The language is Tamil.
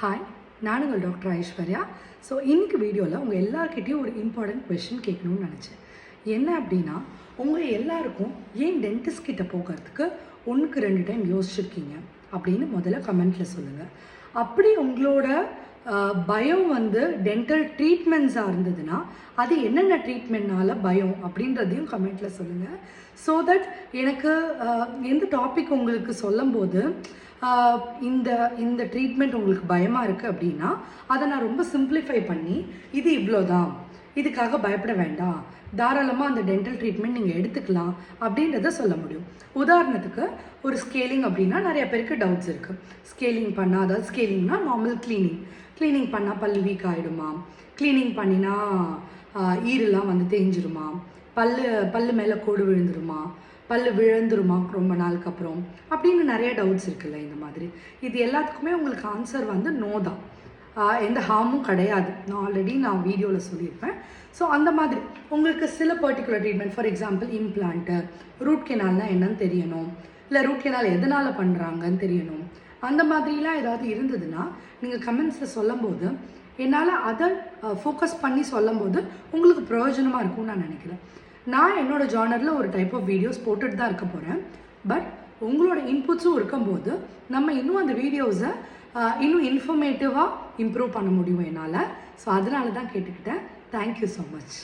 ஹாய், நான் உங்கள் டாக்டர் ஐஸ்வர்யா. ஸோ இன்றைக்கி வீடியோவில் உங்கள் எல்லாருக்கிட்டையும் ஒரு இம்பார்ட்டண்ட் கொஷின் கேட்கணும்னு நினச்சேன். என்ன அப்படின்னா, உங்கள் எல்லாருக்கும் ஏன் டென்டிஸ்ட் கிட்ட போகிறதுக்கு 1க்கு 2 டைம் யோசிச்சுருக்கீங்க அப்படின்னு முதல்ல கமெண்ட்டில் சொல்லுங்கள். அப்படி உங்களோட பயம் டென்டல் ட்ரீட்மெண்ட்ஸாக இருந்ததுன்னா அது என்னென்ன ட்ரீட்மெண்ட்னால பயம் அப்படின்றதையும் கமெண்ட்டில் சொல்லுங்கள். ஸோ தட் எனக்கு எந்த டாபிக் உங்களுக்கு சொல்லும்போது இந்த இந்த ட்ரீட்மெண்ட் உங்களுக்கு பயமாக இருக்குது அப்படின்னா அதை நான் ரொம்ப சிம்பிளிஃபை பண்ணி இது இவ்வளோதான், இதுக்காக பயப்பட வேண்டாம், தாராளமாக அந்த டென்டல் ட்ரீட்மெண்ட் நீங்கள் எடுத்துக்கலாம் அப்படின்றத சொல்ல முடியும். உதாரணத்துக்கு ஒரு ஸ்கேலிங் அப்படின்னா நிறைய பேருக்கு டவுட்ஸ் இருக்குது. ஸ்கேலிங் பண்ணால், அதாவது ஸ்கேலிங்னா நார்மல் க்ளீனிங் பண்ணால் பல் வீக் ஆகிடுமா, க்ளீனிங் பண்ணினா ஈரெல்லாம் தேஞ்சிருமா, பல்லு மேலே கோடு விழுந்துருமா, பல் விழுந்துருமா ரொம்ப நாளுக்கு அப்புறம் அப்படின்னு நிறைய டவுட்ஸ் இருக்குல்ல. இந்த மாதிரி இது எல்லாத்துக்குமே உங்களுக்கு ஆன்சர் நோ தான், எந்த ஹார்மும் கிடையாது. நான் வீடியோவில் சொல்லியிருப்பேன். ஸோ அந்த மாதிரி உங்களுக்கு சில particular treatment, for example implant, root கெனால்னால் என்னன்னு தெரியணும், இல்லை ரூட் கெனால் எதனால் பண்ணுறாங்கன்னு தெரியணும், அந்த மாதிரிலாம் ஏதாவது இருந்ததுன்னா நீங்கள் கமெண்ட்ஸில் சொல்லும்போது என்னால் அதை ஃபோக்கஸ் பண்ணி சொல்லும்போது உங்களுக்கு பிரயோஜனமாக இருக்கும்னு நான் நினைக்கிறேன். நான் என்னோடய ஜானரில் ஒரு டைப் ஆஃப் வீடியோஸ் போட்டுட்டு தான் இருக்க போகிறேன். பட் உங்களோட இன்புட்ஸும் இருக்கும்போது நம்ம இன்னும் அந்த வீடியோஸை இன்னும் இன்ஃபர்மேட்டிவாக இம்ப்ரூவ் பண்ண முடியும் என்னால். ஸோ அதனால தான் கேட்டுக்கிட்டேன். Thank you so much.